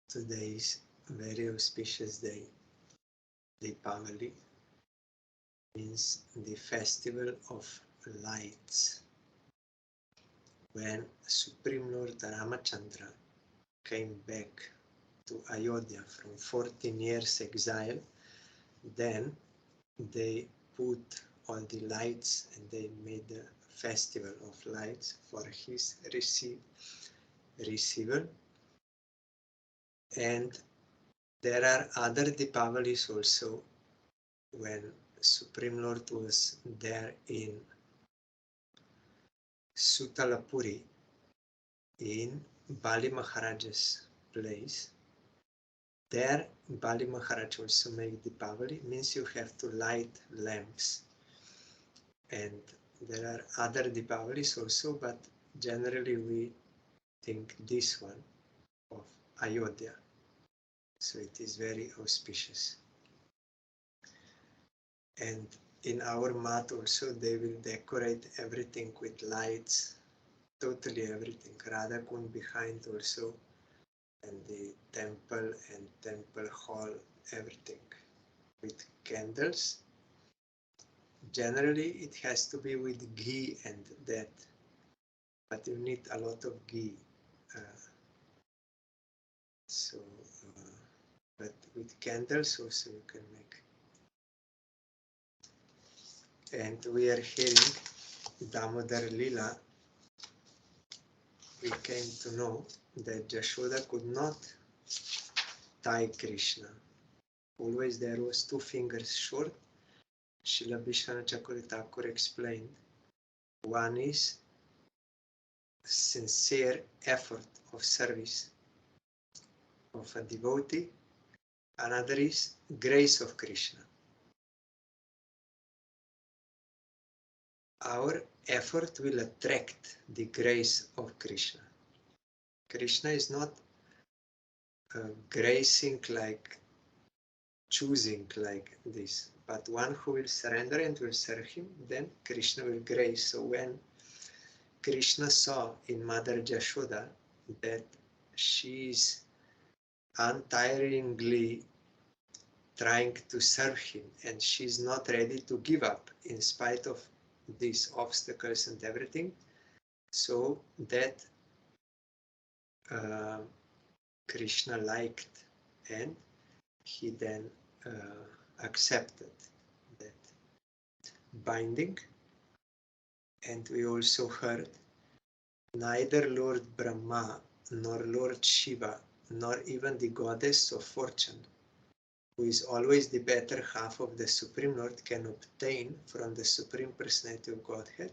Today is a very auspicious day. Deepavali means the festival of lights. When Supreme Lord Ramachandra came back to Ayodhya from 14 years exile, then they put all the lights and they made a festival of lights for his receival. And there are other Deepavalis also. When Supreme Lord was there in Sutalapuri, in Bali Maharaja's place, there Bali Maharaj also made Deepavali, means you have to light lamps. And there are other Deepavalis also, but generally we think this one of Ayodhya. So it is very auspicious. And in our mat also they will decorate everything with lights, totally everything. Radha Kund behind also, and the temple and temple hall, everything with candles. Generally it has to be with ghee and that, but you need a lot of ghee. But with candles also you can make. And we are hearing Damodar Lila. We came to know that Jashoda could not tie Krishna. Always there was 2 fingers short. Srila Vishwanath Chakravarti Thakur explained, one is sincere effort of service of a devotee, another is grace of Krishna. Our effort will attract the grace of Krishna. Krishna is not gracing like choosing like this, but one who will surrender and will serve him, then Krishna will grace. So when Krishna saw in Mother Jashoda that she is untiringly trying to serve him and she is not ready to give up in spite of these obstacles and everything, so that Krishna liked and he then accepted that binding. And we also heard neither Lord Brahma nor Lord Shiva nor even the goddess of fortune, who is always the better half of the Supreme Lord, can obtain from the Supreme Personality of Godhead,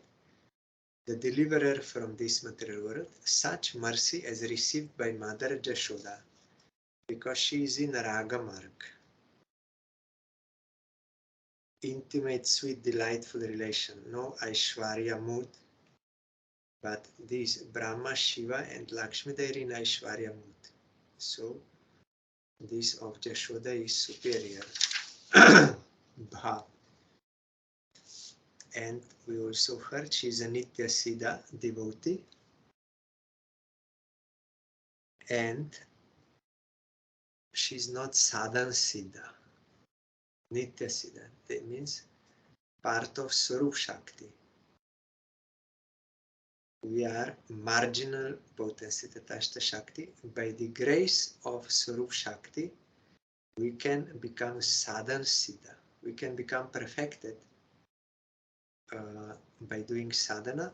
the deliverer from this material world, such mercy as received by Mother Jashoda, because she is in Raga Marg. Intimate, sweet, delightful relation, no Aishwarya mood, but this Brahma, Shiva and Lakshmi, they are in Aishwarya mood. So this of Jashoda is superior. Bhav. And we also heard she is a Nitya Siddha devotee, and she is not Sadhan Siddha. Nitya Siddha, that means part of Swarup Shakti. We are marginal potency Tatashta Shakti. By the grace of Swarup Shakti, we can become Sadhan Siddha. We can become perfected by doing sadhana,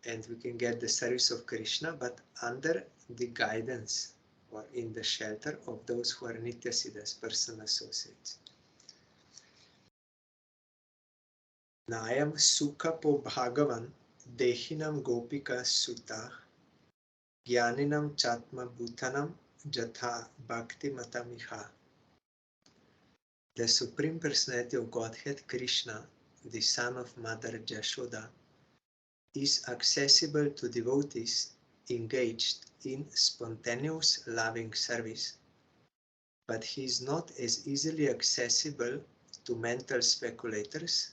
and we can get the service of Krishna, but under the guidance or in the shelter of those who are Nitya Siddhas, personal associates. Nayam Sukha po Bhagavan Dehinam Gopika Sutta Gyaninam Chatma Bhutanam Jatha Bhakti Matamiha. The Supreme Personality of Godhead, Krishna, the son of Mother Jashoda, is accessible to devotees engaged in spontaneous loving service, but he is not as easily accessible to mental speculators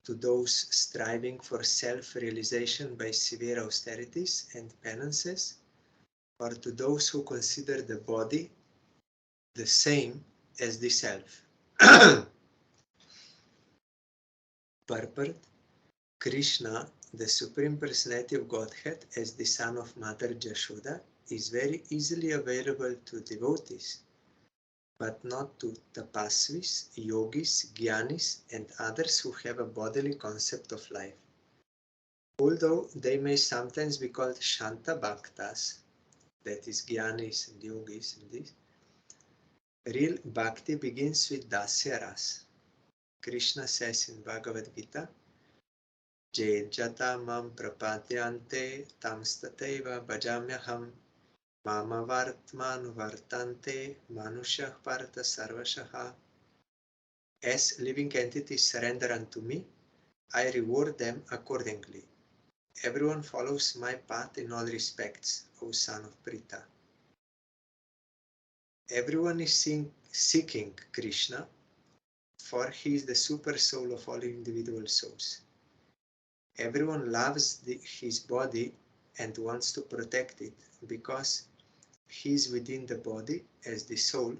to those striving for self-realization by severe austerities and penances, or to those who consider the body the same as the self. Purport: Krishna, the Supreme Personality of Godhead, as the son of Mother Jashoda, is very easily available to devotees, but not to tapasvis, yogis, jnanis, and others who have a bodily concept of life. Although they may sometimes be called Shanta Bhaktas, that is jnanis and yogis and this, real bhakti begins with Dasya Ras. Krishna says in Bhagavad Gita, Je jata mam prapadyante tamstateva bhajamyaham mama vartmanu vartante manushah partha sarvashaha. As living entities surrender unto me, I reward them accordingly. Everyone follows my path in all respects, O son of Pritha. Everyone is seeking Krishna, for he is the super soul of all individual souls. Everyone loves his body and wants to protect it because he is within the body as the soul,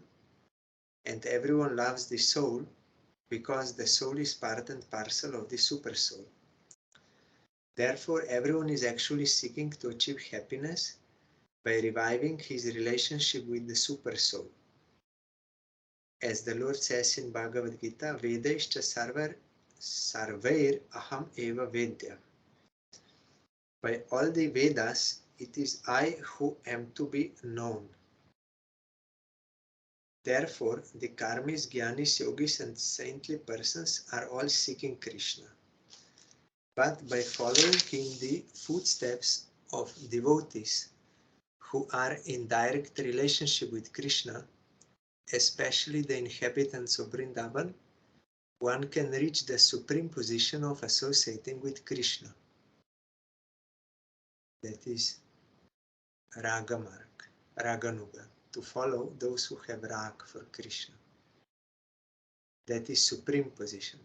and everyone loves the soul because the soul is part and parcel of the super soul. Therefore, everyone is actually seeking to achieve happiness by reviving his relationship with the super soul. As the Lord says in Bhagavad Gita, Vedaishcha sarvair aham eva vedya. By all the Vedas, it is I who am to be known. Therefore, the karmis, jnanis, yogis, and saintly persons are all seeking Krishna. But by following in the footsteps of devotees who are in direct relationship with Krishna, especially the inhabitants of Vrindavan, one can reach the supreme position of associating with Krishna. That is Ragamarg, Raganuga, to follow those who have Rag for Krishna. That is supreme position.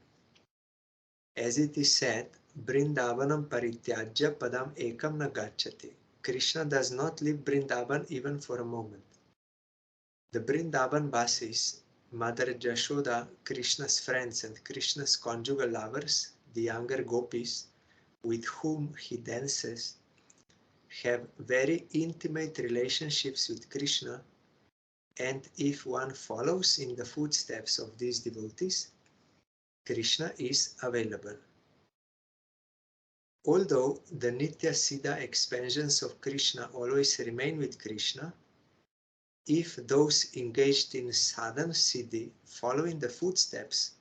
As it is said, Vrindavanam parityajya padam ekam na gacchati. Krishna does not leave Vrindavan even for a moment. The Vrindavan Vasis, Mother Jashoda, Krishna's friends and Krishna's conjugal lovers, the younger gopis, with whom he dances, have very intimate relationships with Krishna, and if one follows in the footsteps of these devotees, Krishna is available. Although the Nitya Siddha expansions of Krishna always remain with Krishna, if those engaged in sadhana siddhi follow in the footsteps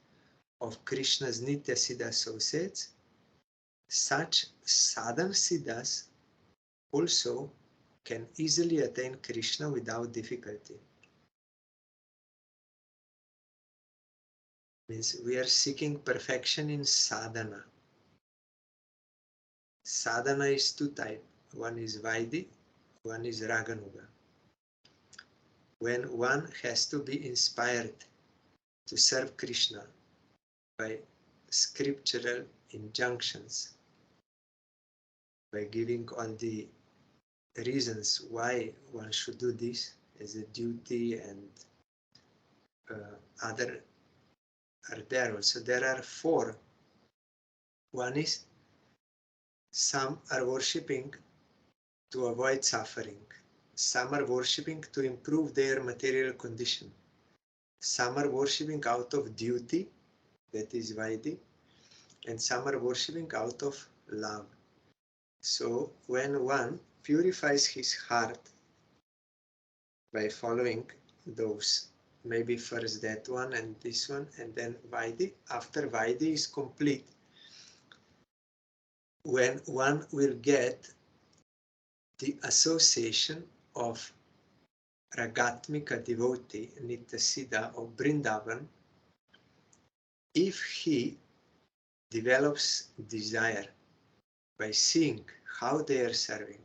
of Krishna's Nitya Siddha associates, such sadhana siddhas also can easily attain Krishna without difficulty. Means we are seeking perfection in sadhana. Sadhana is two types. One is Vaidhi, one is Raganuga. When one has to be inspired to serve Krishna by scriptural injunctions, by giving all the reasons why one should do this as a duty, and other are there also. There are four. One is, some are worshipping to avoid suffering. Some are worshipping to improve their material condition. Some are worshipping out of duty, that is Vaidhi, and some are worshipping out of love. So when one purifies his heart by following those, maybe first that one and this one, and then Vaidhi, after Vaidhi is complete, when one will get the association of Ragatmika devotee, Nitya Siddha of Vrindavan, if he develops desire by seeing how they are serving,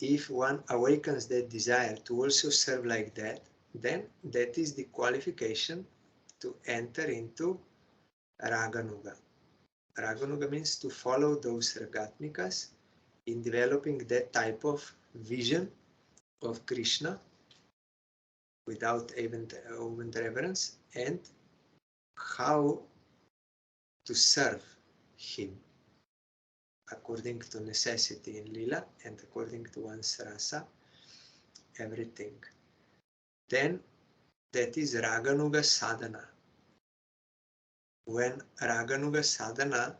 if one awakens that desire to also serve like that, then that is the qualification to enter into Raganuga. Raganuga means to follow those Ragatmikas in developing that type of vision of Krishna without even reverence, and how to serve him according to necessity in Lila and according to one's rasa, everything. Then that is Raganuga sadhana. When Raganuga sadhana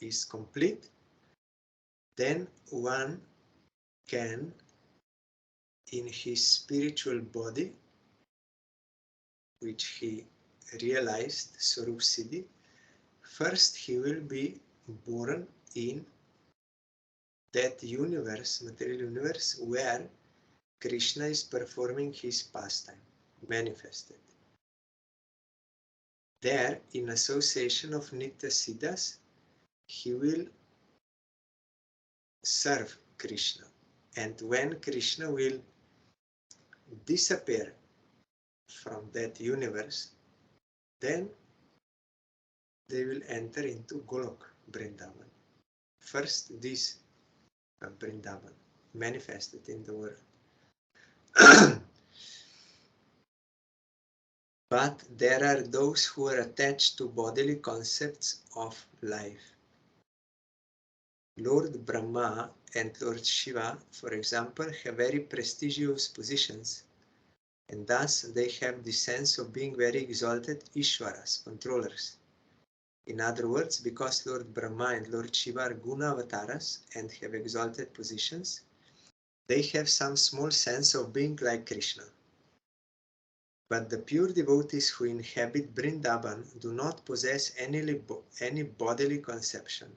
is complete, then one can, in his spiritual body, which he realized, Swarup Siddhi, first he will be born in that universe, material universe, where Krishna is performing his pastime, manifested. There, in association of Nitya Siddhas, he will serve Krishna. And when Krishna will disappear from that universe, then they will enter into Golok, Vrindavan. First, this Vrindavan manifested in the world. But there are those who are attached to bodily concepts of life. Lord Brahma and Lord Shiva, for example, have very prestigious positions, and thus they have the sense of being very exalted Ishwaras, controllers. In other words, because Lord Brahma and Lord Shiva are guna avatars and have exalted positions, they have some small sense of being like Krishna. But the pure devotees who inhabit Vrindavan do not possess any bodily conception.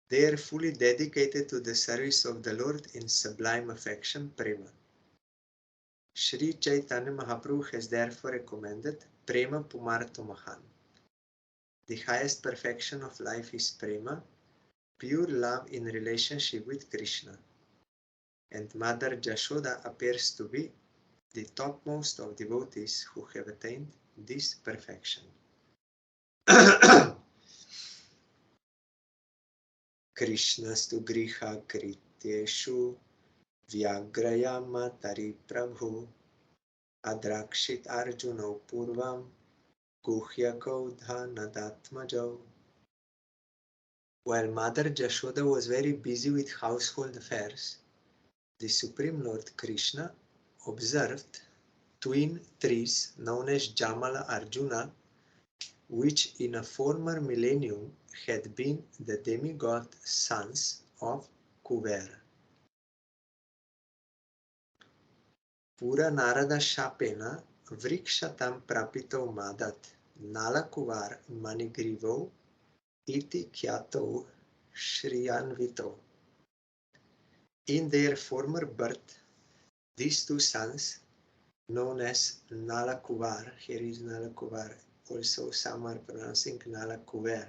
They are fully dedicated to the service of the Lord in sublime affection, prema. Sri Chaitanya Mahaprabhu has therefore recommended prema pumarto mahan. The highest perfection of life is prema, pure love in relationship with Krishna. And Mother Jashoda appears to be the topmost of devotees who have attained this perfection. Krishnastu griha krityeshu vyagrayama tari prabhu adrakshit arjuno purvam guhyako dhanadatmajo. While Mother Jashoda was very busy with household affairs, the Supreme Lord Krishna observed twin trees known as Jamala Arjuna, which in a former millennium had been the demigod sons of Kuvera. Pura Narada Shapena Vrikshatam Prapito Madat Nalakuvar Manigrivo Iti Kyato Shriyanvito. In their former birth, these two sons, known as Nalakuvar, here is Nalakuvar, also some are pronouncing Nalakuver,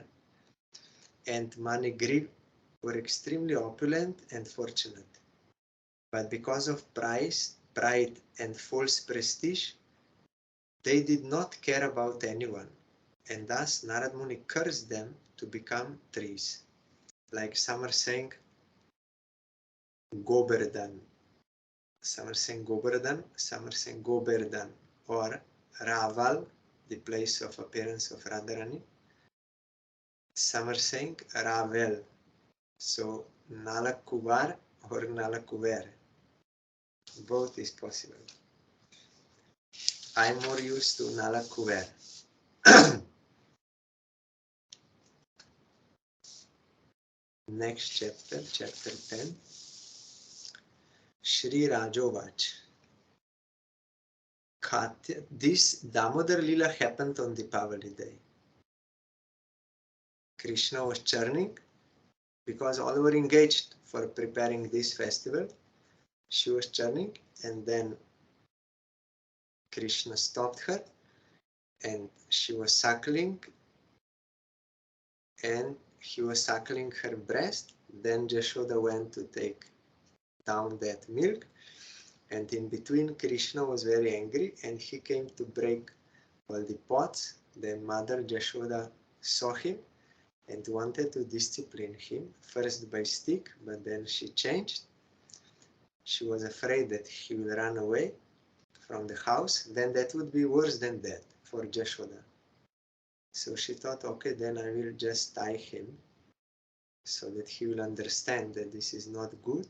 and Manigriv were extremely opulent and fortunate. But because of pride and false prestige, they did not care about anyone, and thus Narad Muni cursed them to become trees. Like some are saying Goberdan, some are saying Goberdan, some are saying Goberdan, or Raval, the place of appearance of Radharani. Some are saying Ravel, so Nalakuvar or Nalakuver. Both is possible. I'm more used to Nalakuver. Next chapter, chapter 10. Shri Rajovach. This Damodar Lila happened on Deepavali day. Krishna was churning because all were engaged for preparing this festival. She was churning, and then Krishna stopped her and she was suckling, and he was suckling her breast. Then Jashoda went to take down that milk, and in between Krishna was very angry and he came to break all the pots. Then Mother Jashoda saw him and wanted to discipline him, first by stick, but then she changed. She was afraid that he will run away from the house, then that would be worse than that for Jashoda. So she thought, okay, then I will just tie him so that he will understand that this is not good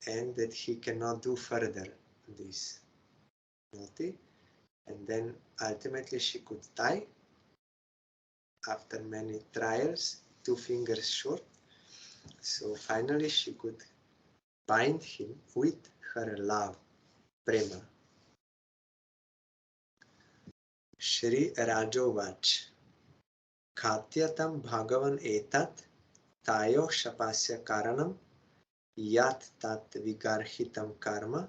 and that he cannot do further this naughty. And then ultimately she could tie, after many trials, 2 fingers short. So finally she could bind him with her love, prema. Shri Rajovach Khatyatam Bhagavan Etat Tayo Shapasya Karanam Yat Tat Vigarhitam Karma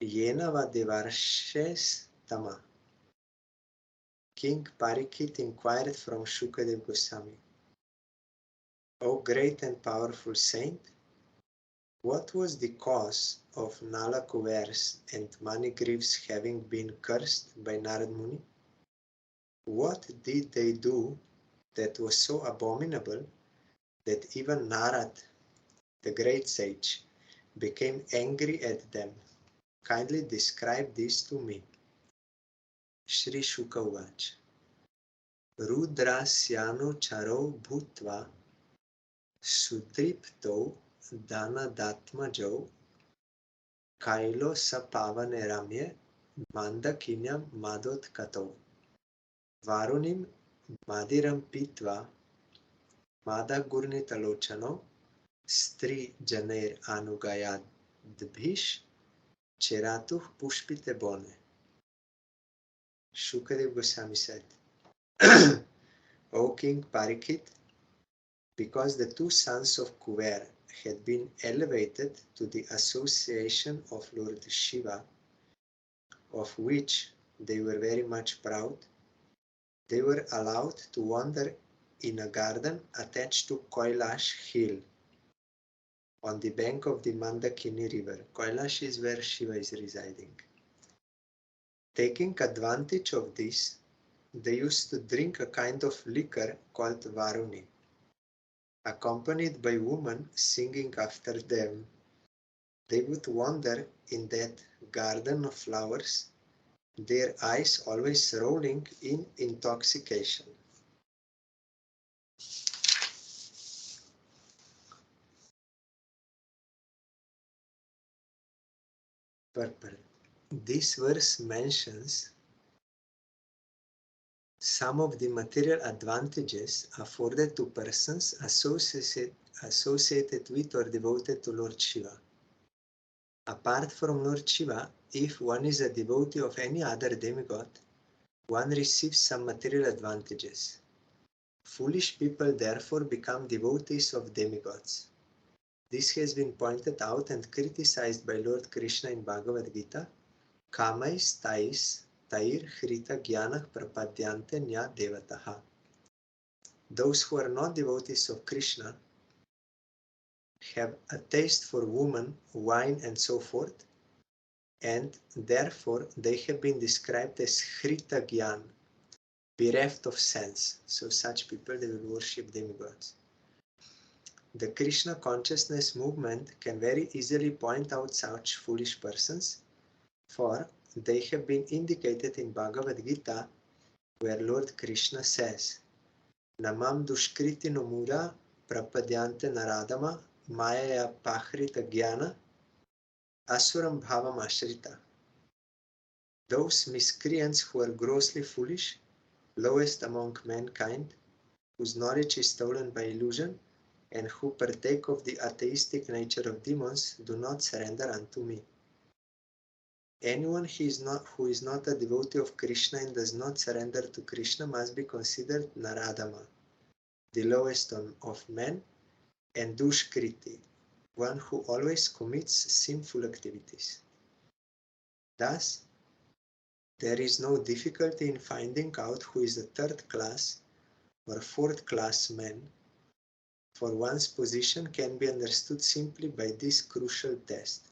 Yena Vadevarshes Tama. King Parikshit inquired from Shukadev Goswami, O great and powerful saint, what was the cause of Nala Kuvers and Manigrives having been cursed by Narad Muni? What did they do that was so abominable that even Narad, the great sage, became angry at them? Kindly describe this to me. Shri Shuka Uvach Rudrasyano charo bhutva Sudripto Danadatmajau Kailo Sapavane Ramye Mandakinyam Madot Kato Varunim Madiram Pitva Madagurnitalochano Stri Janer Anugayadbhish Cheratuh Pushpite Bone. Shukadev Goswami said, O King Parikshit, because the 2 sons of Kuver had been elevated to the association of Lord Shiva, of which they were very much proud, they were allowed to wander in a garden attached to Kailash hill on the bank of the Mandakini river. Kailash is where Shiva is residing. Taking advantage of this, they used to drink a kind of liquor called Varuni. Accompanied by women singing after them, they would wander in that garden of flowers, their eyes always rolling in intoxication. Purport. This verse mentions some of the material advantages afforded to persons associated with or devoted to Lord Shiva. Apart from Lord Shiva, if one is a devotee of any other demigod, one receives some material advantages. Foolish people therefore become devotees of demigods. This has been pointed out and criticized by Lord Krishna in Bhagavad Gita. Kamais tais tair hrita jnana prapadyante nya devataha. Those who are not devotees of Krishna have a taste for woman, wine, and so forth, and therefore they have been described as hrita jnana, bereft of sense. So such people, they will worship demigods. The Krishna consciousness movement can very easily point out such foolish persons, for they have been indicated in Bhagavad Gita, where Lord Krishna says, Namam dushkriti nomura prapadyante naradama maya pahrita jnana asuram bhavam ashrita. Those miscreants who are grossly foolish, lowest among mankind, whose knowledge is stolen by illusion, and who partake of the atheistic nature of demons, do not surrender unto me. Anyone who is not a devotee of Krishna and does not surrender to Krishna must be considered Naradama, the lowest of men, and Dushkriti, one who always commits sinful activities. Thus, there is no difficulty in finding out who is a 3rd class or 4th class man, for one's position can be understood simply by this crucial test.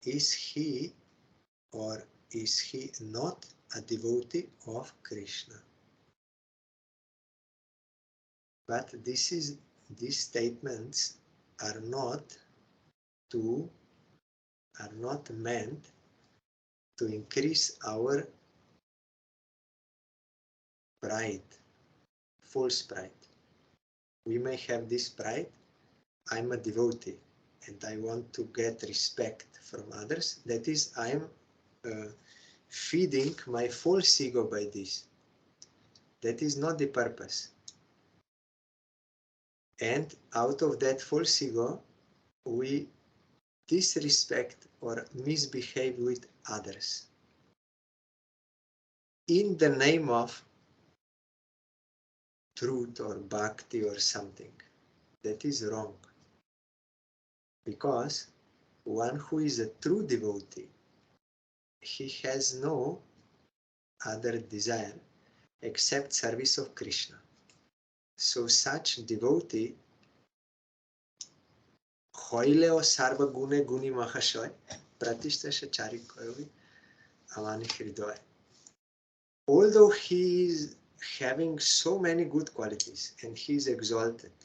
Is he or is he not a devotee of Krishna? But these statements are not meant to increase our pride, false pride. We may have this pride, I'm a devotee and I want to get respect from others. That is, I'm feeding my false ego by this. That is not the purpose. And out of that false ego, we disrespect or misbehave with others in the name of truth or bhakti or something. That is wrong. Because one who is a true devotee, he has no other desire except service of Krishna. So such devotee, hoileo sarva gune guni mahashoy, pratishtha charik koyovi amani hridoy. Although he is having so many good qualities and he is exalted,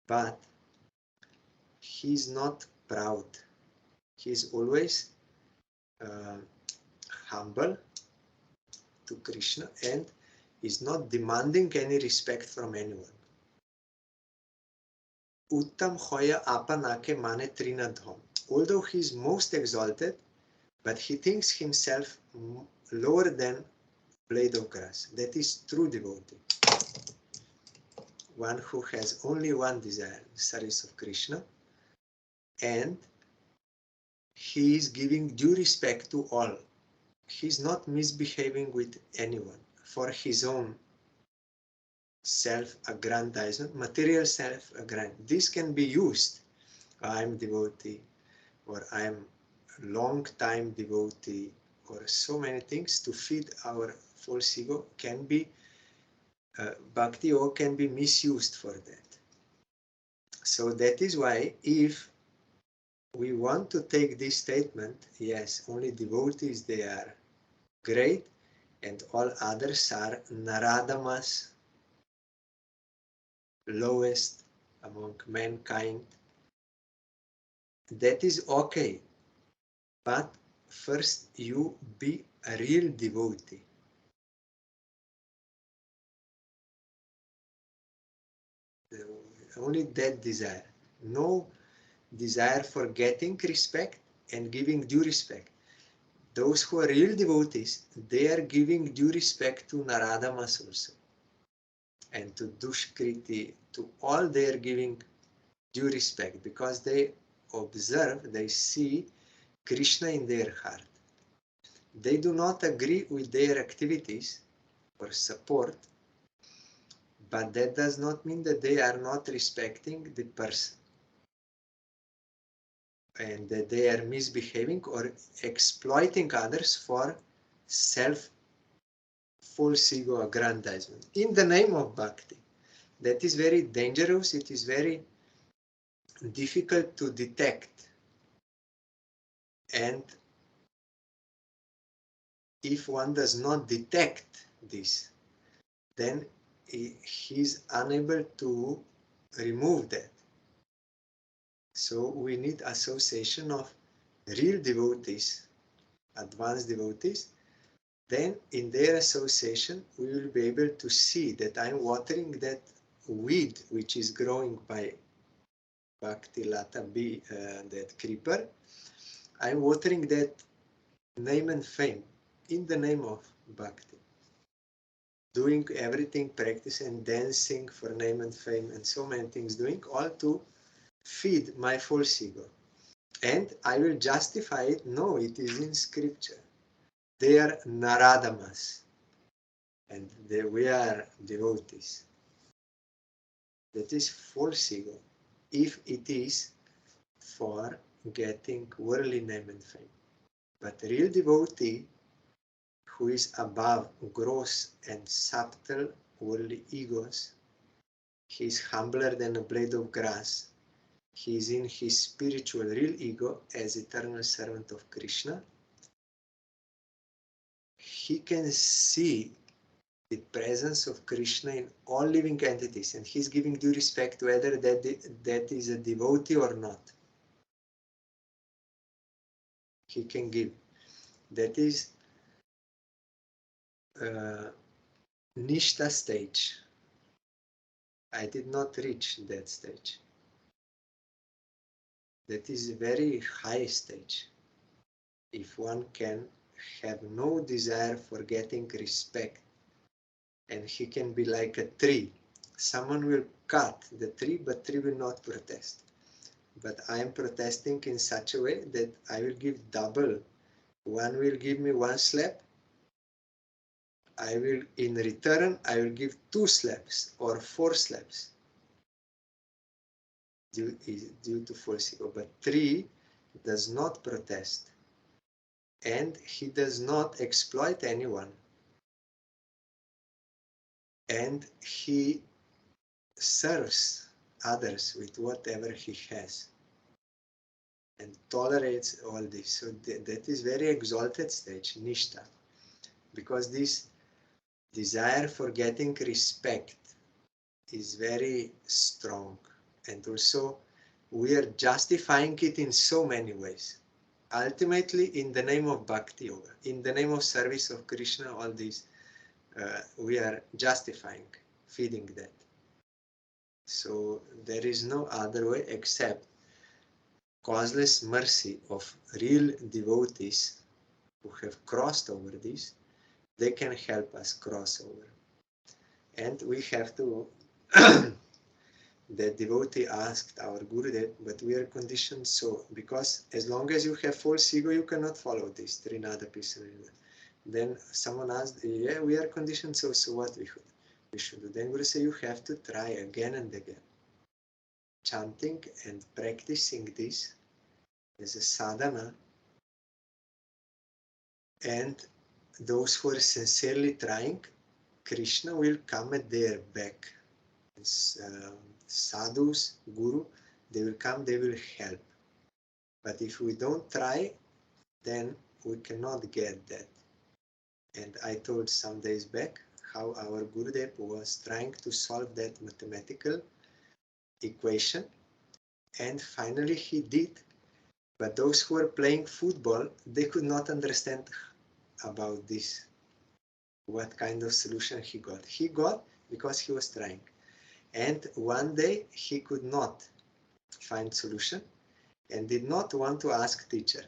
but he is not proud. He is always humble to Krishna and is not demanding any respect from anyone. Uttam hoya apanake mane trinadham. Although he is most exalted, but he thinks himself lower than blade of grass. That is true devotee. One who has only one desire, service of Krishna, and he is giving due respect to all. He is not misbehaving with anyone for his own self-aggrandizement, material self-aggrandizement. This can be used. I am devotee, or I am long-time devotee, or so many things to feed our false ego can be bhakti or can be misused for that. So that is why if we want to take this statement, yes, only devotees, they are great and all others are naradamas, lowest among mankind. That is okay, but first you be a real devotee. Only that desire. No desire for getting respect and giving due respect. Those who are real devotees, they are giving due respect to Naradamas also. And to Dushkriti, to all they are giving due respect because they observe, they see Krishna in their heart. They do not agree with their activities or support, but that does not mean that they are not respecting the person and that they are misbehaving or exploiting others for false ego aggrandizement in the name of bhakti. That is very dangerous. It is very difficult to detect. And if one does not detect this, then he is unable to remove that. So we need association of real devotees, advanced devotees. Then in their association, we will be able to see that I'm watering that weed which is growing by Bhakti Lata, that creeper. I'm watering that name and fame in the name of Bhakti. Doing everything, practice and dancing for name and fame and so many things, doing all to feed my false ego. And I will justify it. No, it is in scripture. They are Naradamas. And we are devotees. That is false ego. If it is for getting worldly name and fame. But real devotee who is above gross and subtle worldly egos, he is humbler than a blade of grass. He is in his spiritual real ego as eternal servant of Krishna. He can see the presence of Krishna in all living entities, and he's giving due respect whether that is a devotee or not. He can give. That is Nishta stage. I did not reach that stage. That is a very high stage. If one can have no desire for getting respect, and he can be like a tree. Someone will cut the tree, but tree will not protest. But I am protesting in such a way that I will give double. One will give me one slap. I will, in return, I will give 2 slaps or 4 slaps due to false ego. But tree does not protest, and he does not exploit anyone, and he serves others with whatever he has and tolerates all this. So that is very exalted stage, Nishta, because this desire for getting respect is very strong, and also we are justifying it in so many ways. Ultimately, in the name of Bhakti Yoga, in the name of service of Krishna, all these we are justifying, feeding that. So there is no other way except causeless mercy of real devotees who have crossed over this. They can help us cross over. And we have to, the devotee asked our Gurudev, but we are conditioned so, because as long as you have false ego, you cannot follow this, Trinada Pisana. Then someone asked, yeah, we are conditioned so what we should do? Then Guru said, you have to try again and again. Chanting and practicing this as a sadhana, and those who are sincerely trying, Krishna will come at their back. Sadhus, Guru, they will come, they will help. But if we don't try, then we cannot get that. And I told some days back how our Gurudev was trying to solve that mathematical equation, and finally he did. But those who were playing football, they could not understand about this, what kind of solution he got. He got because he was trying. And one day he could not find solution and did not want to ask teacher.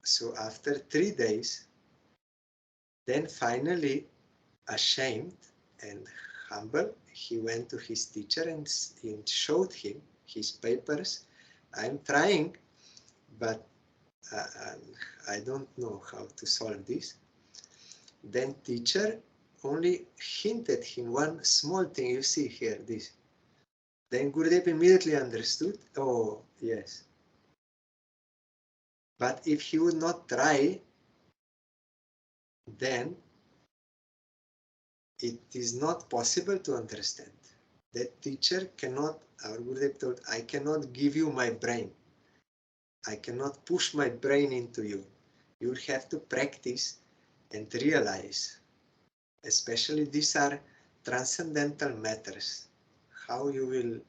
So after 3 days, then finally ashamed and humble, he went to his teacher and showed him his papers. I'm trying, but I don't know how to solve this. Then teacher only hinted him one small thing. You see here, this. Then Gurudev immediately understood, oh yes. But if he would not try, then it is not possible to understand. That teacher cannot, our Gurudev told, I cannot give you my brain. I cannot push my brain into you. You will have to practice and realize. Especially these are transcendental matters. How you will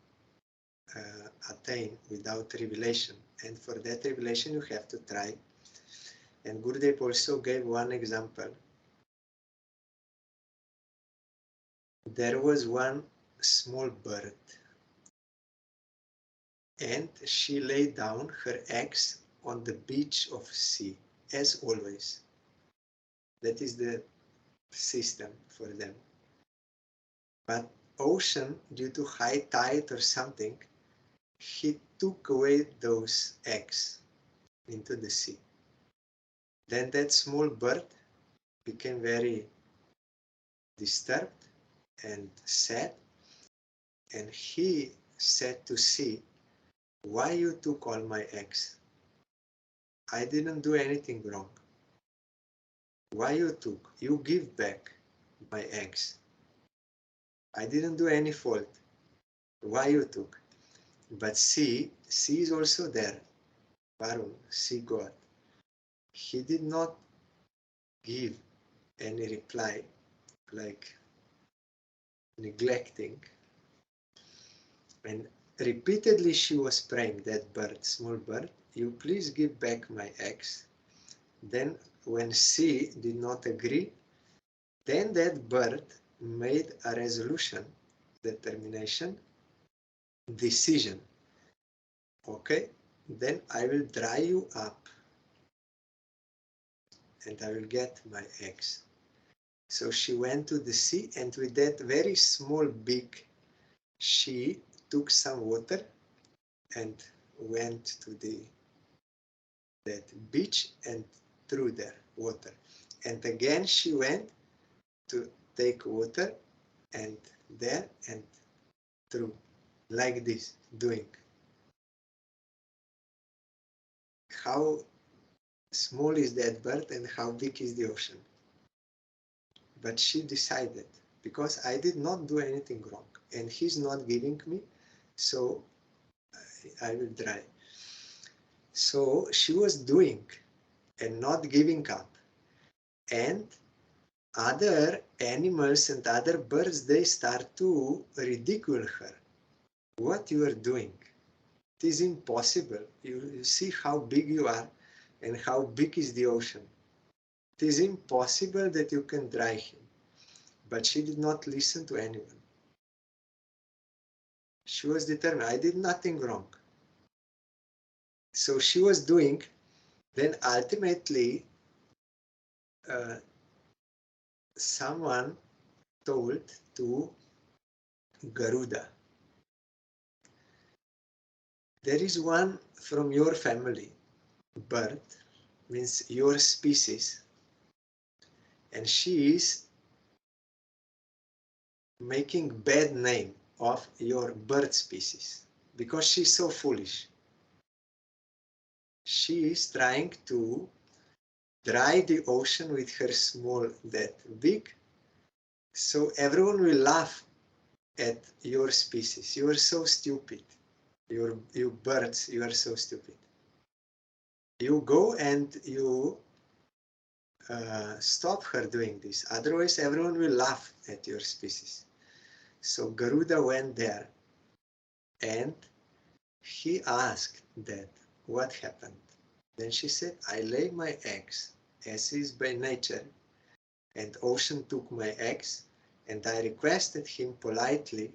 attain without revelation. And for that revelation you have to try. And Gurudev also gave one example. There was one small bird, and she laid down her eggs on the beach of sea, as always. That is the system for them. But ocean, due to high tide or something, he took away those eggs into the sea. Then that small bird became very disturbed and sad, and he said to sea, why you took all my eggs? I didn't do anything wrong. Why you took? You give back my eggs. I didn't do any fault. Why you took? But sea is also there. Varun, sea God. He did not give any reply like neglecting. And repeatedly she was praying, that bird, small bird, you please give back my eggs. Then when she did not agree, then that bird made a resolution, determination, decision. Okay, then I will dry you up and I will get my eggs. So she went to the sea, and with that very small beak, she took some water and went to that beach and threw there water. And again she went to take water and there and threw, like this, doing. How small is that bird and how big is the ocean? But she decided, because I did not do anything wrong and he's not giving me, so I will try. So she was doing and not giving up. And other animals and other birds, they start to ridicule her. What you are doing? It is impossible. You see how big you are and how big is the ocean. It is impossible that you can dry him. But she did not listen to anyone. She was determined. I did nothing wrong. So she was doing. Then ultimately, someone told to Garuda, there is one from your family, bird, means your species, and she is making bad name of your bird species because she's so foolish. She is trying to dry the ocean with her small that big, so everyone will laugh at your species. You are so stupid. You birds, you are so stupid. You go and you stop her doing this. Otherwise, everyone will laugh at your species. So Garuda went there and he asked that, what happened? Then she said, I lay my eggs as is by nature, and ocean took my eggs, and I requested him politely,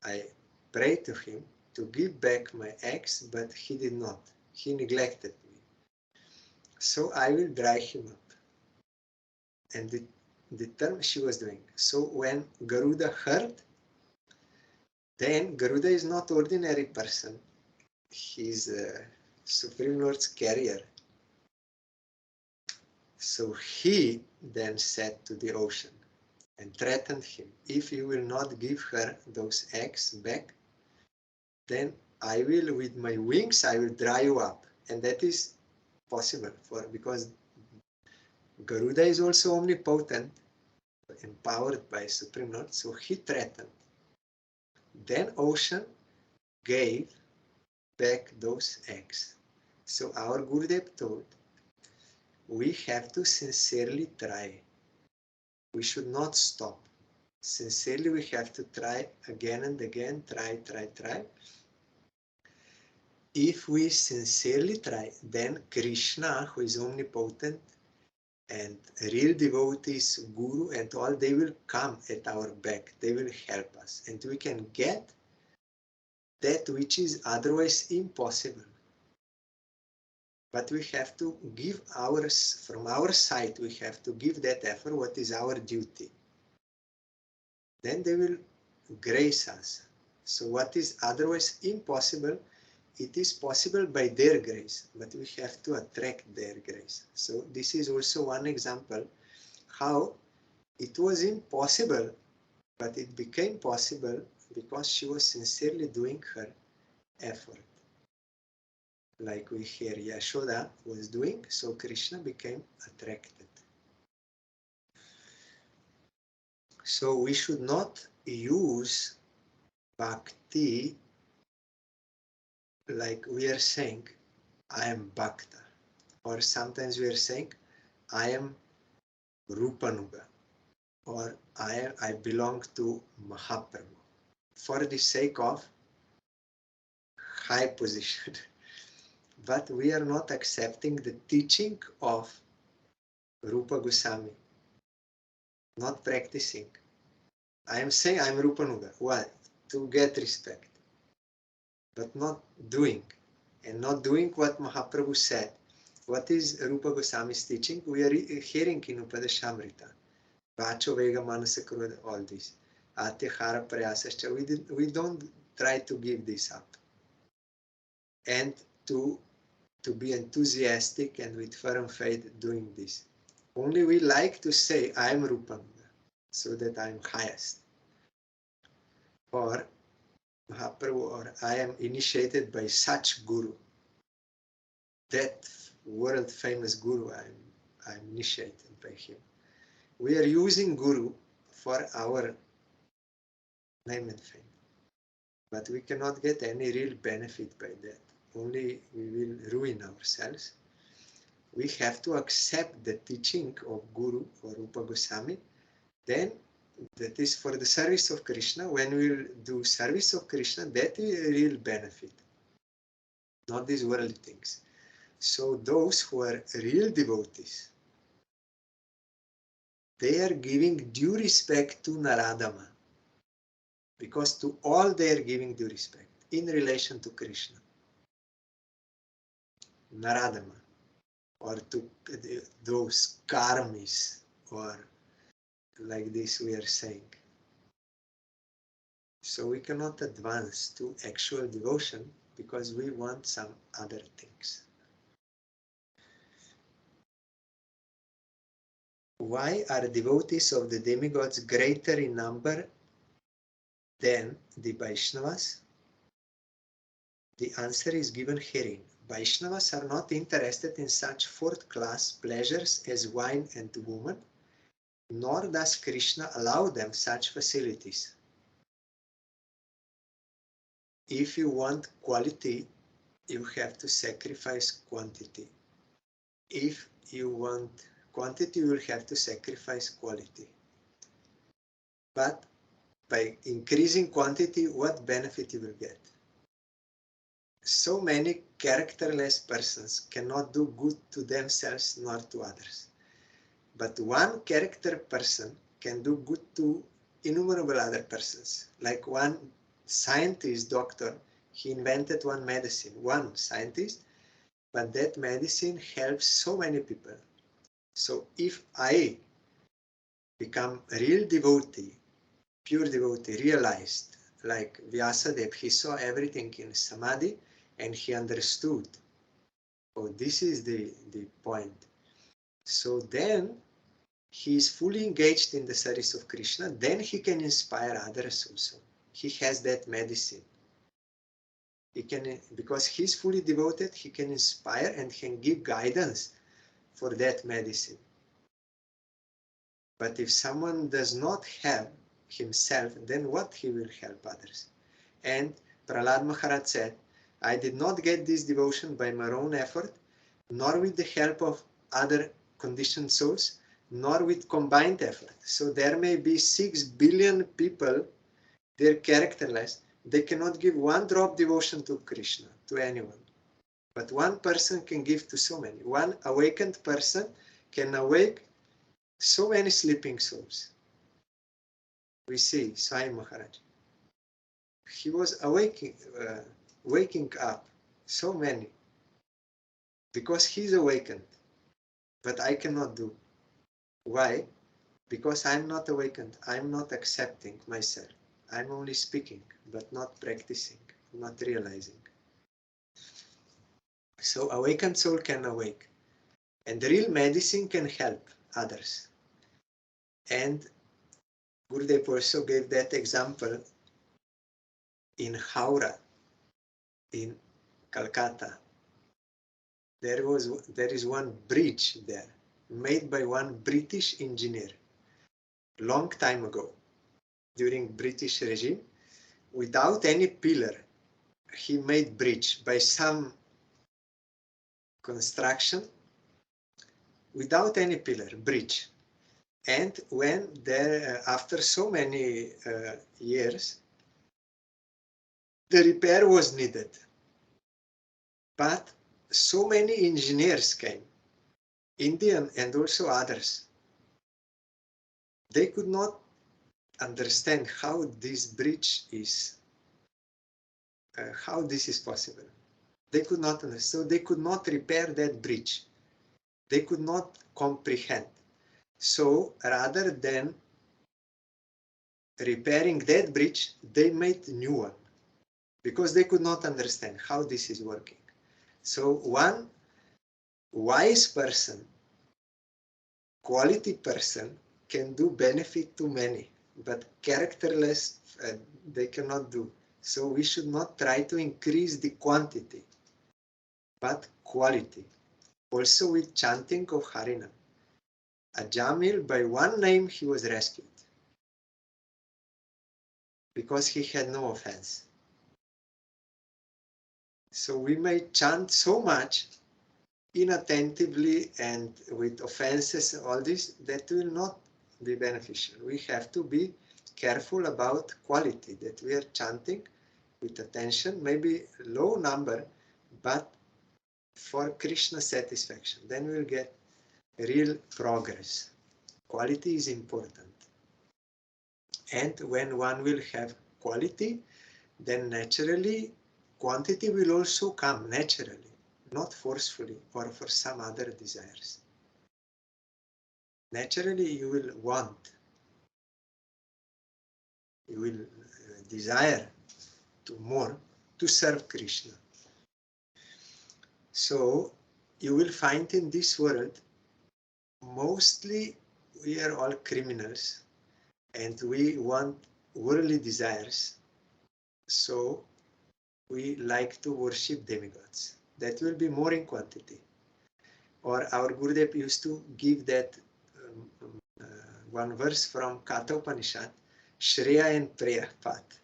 I prayed to him to give back my eggs, but he did not. He neglected me. So I will dry him up. And the term she was doing. So when Garuda heard, then Garuda is not ordinary person. He's a Supreme Lord's carrier. So he then said to the ocean and threatened him, if you will not give her those eggs back, then I will, with my wings, I will dry you up. And that is possible because Garuda is also omnipotent, empowered by Supreme Lord, so he threatened. Then ocean gave back those eggs. So our Gurudev told, we have to sincerely try. We should not stop. Sincerely, we have to try again and again, try. If we sincerely try, then Krishna, who is omnipotent, and real devotees, Guru and all, they will come at our back. They will help us. And we can get that which is otherwise impossible. But we have to give ours, from our side, we have to give that effort, what is our duty. Then they will grace us. So what is otherwise impossible, it is possible by their grace, but we have to attract their grace. So this is also one example how it was impossible, but it became possible because she was sincerely doing her effort. Like we hear Yashoda was doing, so Krishna became attracted. So we should not use bhakti like we are saying, I am bhakta. Or sometimes we are saying, I am Rupanuga. or I belong to Mahaprabhu for the sake of high position. But we are not accepting the teaching of Rupa Goswami, not practicing. I am saying I am Rupanuga. Why? To get respect, but not doing. And not doing what Mahaprabhu said. What is Rupa Goswami's teaching? We are hearing in Upadeshamrita. Vacho Vega Manasa Krodha, all this. Atyahara Prayasascha. We don't try to give this up. And to be enthusiastic and with firm faith doing this. Only we like to say, I am Rupanuga, so that I am highest. Or Mahaprabhu, or I am initiated by such Guru. That world famous Guru, I'm initiated by him. We are using Guru for our name and fame. But we cannot get any real benefit by that. Only we will ruin ourselves. We have to accept the teaching of Guru or Rupa Goswami. Then that is for the service of Krishna. When we will do service of Krishna, that is a real benefit. Not these worldly things. So those who are real devotees, they are giving due respect to Naradama. Because to all they are giving due respect in relation to Krishna. Naradama. Or to those karmis, or like this we are saying. So we cannot advance to actual devotion because we want some other things. Why are devotees of the demigods greater in number than the Vaishnavas? The answer is given herein. Vaishnavas are not interested in such fourth-class pleasures as wine and woman, nor does Krishna allow them such facilities. If you want quality, you have to sacrifice quantity. If you want quantity, you will have to sacrifice quality. But by increasing quantity, what benefit you will get? So many characterless persons cannot do good to themselves nor to others. But one character person can do good to innumerable other persons. Like one scientist, doctor, he invented one medicine, one scientist, but that medicine helps so many people. So if I become a real devotee, pure devotee, realized, like Vyasadeva, he saw everything in Samadhi and he understood, oh, this is the point. So then he is fully engaged in the service of Krishna, then he can inspire others also. He has that medicine. He can, because he is fully devoted, he can inspire and can give guidance for that medicine. But if someone does not have himself, then what he will help others? And Prahlad Maharaj said, I did not get this devotion by my own effort, nor with the help of other conditioned souls, nor with combined effort. So there may be 6 billion people, they're characterless, they cannot give one drop devotion to Krishna, to anyone. But one person can give to so many. One awakened person can awake so many sleeping souls. We see Sai Maharaj. He was waking up so many because he's awakened. But I cannot do. Why? Because I'm not awakened. I'm not accepting myself. I'm only speaking, but not practicing, not realizing. So awakened soul can awake. And the real medicine can help others. And Gurudev also gave that example in Howrah, in Calcutta. There is one bridge there, made by one British engineer, long time ago, during British regime, without any pillar. He made bridge by some construction, without any pillar, bridge. And when there, after so many years, the repair was needed. But so many engineers came, Indian and also others. They could not understand how this bridge is, how this is possible. They could not understand, so they could not repair that bridge. They could not comprehend. So rather than repairing that bridge, they made a new one because they could not understand how this is working. So one wise person, quality person, can do benefit to many, but characterless, they cannot do. So we should not try to increase the quantity, but quality. Also with chanting of Harinam. Ajamil, by one name, he was rescued because he had no offense. So we may chant so much inattentively and with offenses and all this, that will not be beneficial. We have to be careful about quality, that we are chanting with attention, maybe low number, but for Krishna satisfaction. Then we'll get real progress. Quality is important. And when one will have quality, then naturally quantity will also come naturally, not forcefully or for some other desires. Naturally you will want, you will desire to more to serve Krishna. So you will find in this world, mostly we are all criminals and we want worldly desires. So we like to worship demigods. That will be more in quantity. Or our Gurudev used to give that one verse from Katha Upanishad, Shreya and Preya path.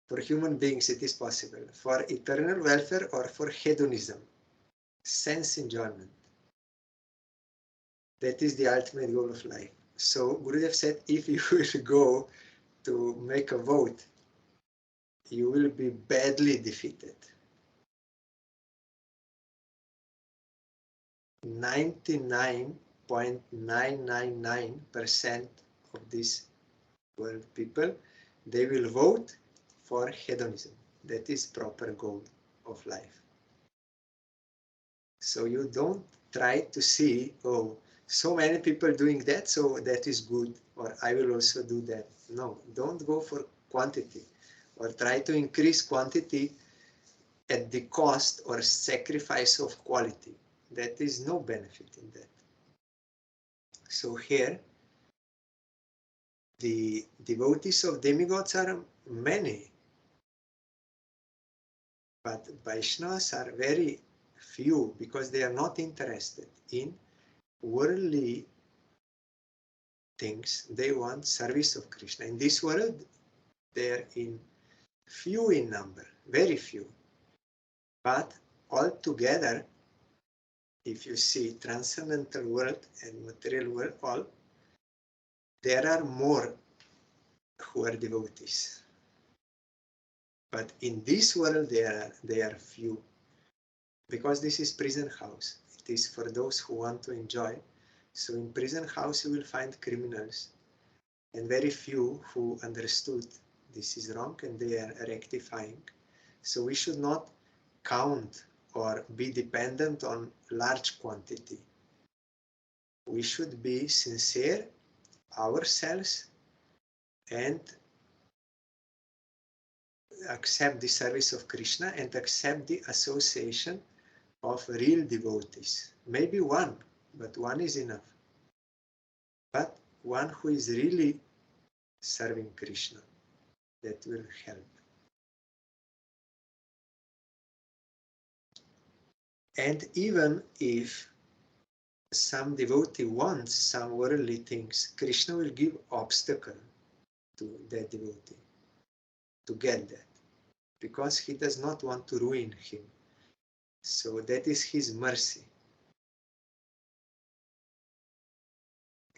For human beings it is possible. For eternal welfare or for hedonism, sense enjoyment. That is the ultimate goal of life. So Gurudev said, if you will go to make a vote, you will be badly defeated. 99.999% of these world people, they will vote for hedonism. That is proper goal of life. So you don't try to see, oh, so many people doing that, so that is good, or I will also do that. No, don't go for quantity, or try to increase quantity at the cost or sacrifice of quality. That is no benefit in that. So here, the devotees of demigods are many, but Vaishnavas are very few because they are not interested in worldly things. They want service of Krishna. In this world, they are few in number, very few. But altogether, if you see transcendental world and material world, all, there are more who are devotees. But in this world, they are few. Because this is prison house. It is for those who want to enjoy. So in prison house, you will find criminals. And very few who understood this is wrong and they are rectifying. So we should not count or be dependent on large quantity. We should be sincere ourselves and accept the service of Krishna and accept the association of real devotees. Maybe one, but one is enough. But one who is really serving Krishna, that will help. And even if some devotee wants some worldly things, Krishna will give obstacle to that devotee to get that, because he does not want to ruin him. So that is his mercy.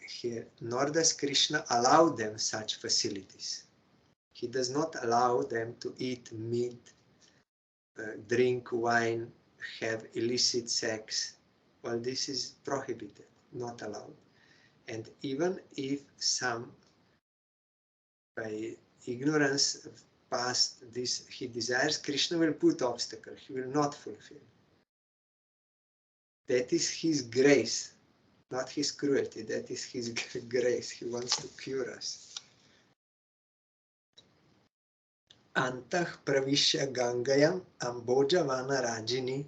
here, nor does Krishna allow them such facilities. He does not allow them to eat meat, drink wine, have illicit sex. Well, this is prohibited, not allowed. And even if some, by ignorance of past this he desires, Krishna will put obstacle. He will not fulfill. That is his grace, not his cruelty. That is his grace. He wants to cure us. Antah pravishya gangayam ambojavana rajini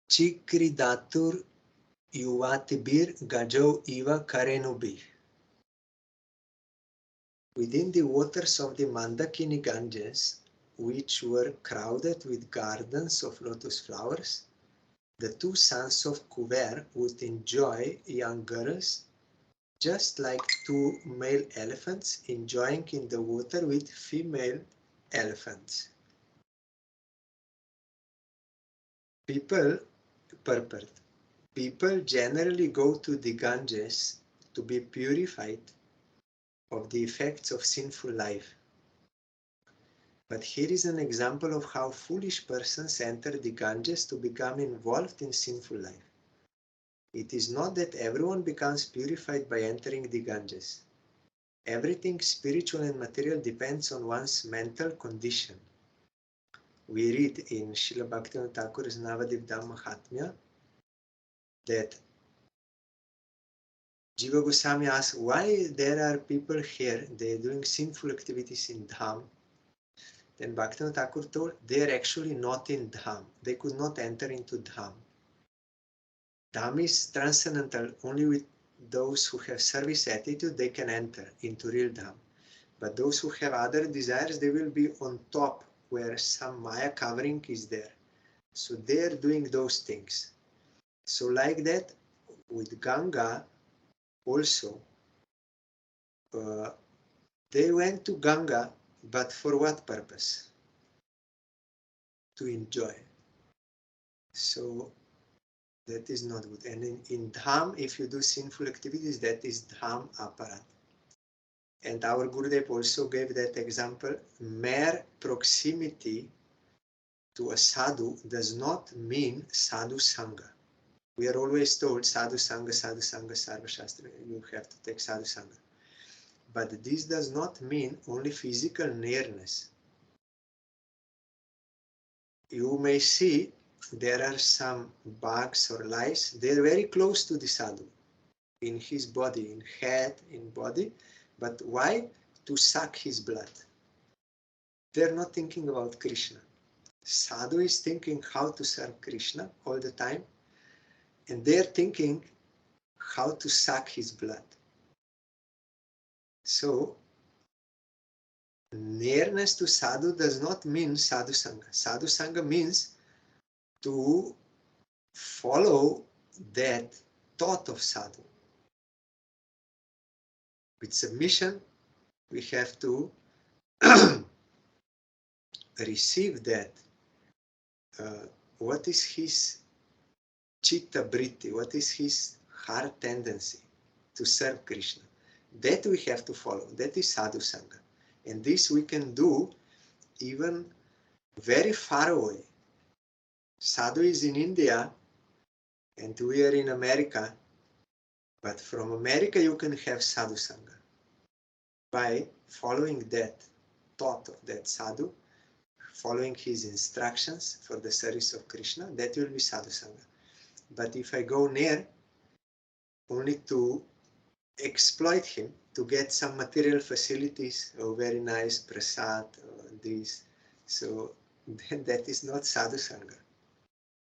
chikridatur yuvatibir gajo iva karenubi. Within the waters of the Mandakini Ganges, which were crowded with gardens of lotus flowers, the two sons of Kuber would enjoy young girls just like two male elephants enjoying in the water with female elephants. People generally go to the Ganges to be purified of the effects of sinful life. But here is an example of how foolish persons enter the Ganges to become involved in sinful life. It is not that everyone becomes purified by entering the Ganges. Everything spiritual and material depends on one's mental condition. We read in Srila Bhaktivinoda Thakur's Navadip Dham Mahatmya that Jiva Goswami asks why there are people here, they are doing sinful activities in Dham. Then Bhaktivinoda Thakur told they are actually not in Dham. They could not enter into Dham. Dham is transcendental. Only with those who have service attitude they can enter into real Dham. But those who have other desires, they will be on top where some Maya covering is there. So they are doing those things. So like that, with Ganga also, they went to Ganga, but for what purpose? To enjoy. So that is not good. And in Dham, if you do sinful activities, that is Dham aparat. And our Gurudev also gave that example. Mere proximity to a sadhu does not mean sadhu sangha. We are always told sadhu sangha, sarva shastra. You have to take sadhu sangha. But this does not mean only physical nearness. You may see there are some bugs or lice. They are very close to the sadhu, in his body, in head, in body. But why? To suck his blood. They are not thinking about Krishna. Sadhu is thinking how to serve Krishna all the time, and they are thinking how to suck his blood. So, nearness to sadhu does not mean sadhu sangha. Sadhu sangha means to follow that thought of sadhu. With submission, we have to receive that. What is his chitta vritti? What is his heart tendency to serve Krishna? That we have to follow. That is sadhu sangha. And this we can do even very far away. Sadhu is in India and we are in America, but from America you can have sadhu sangha by following that thought of that sadhu, following his instructions for the service of Krishna. That will be sadhu sangha. But if I go near only to exploit him, to get some material facilities, oh very nice prasad, this, so then that is not sadhu sangha.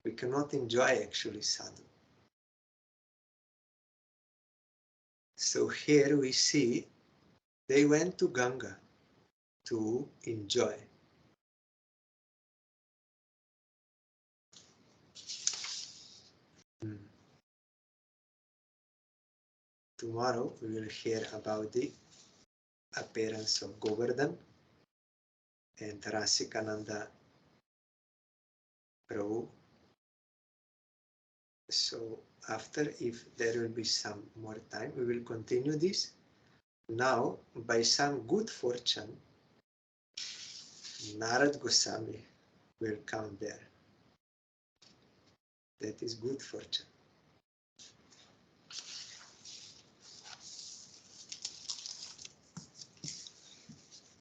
We cannot enjoy actually sadhu. So here we see they went to Ganga to enjoy. Tomorrow we will hear about the appearance of Govardhan and Rasikananda Prabhu. So after, if there will be some more time, we will continue this. Now, by some good fortune, Narad Goswami will come there. That is good fortune.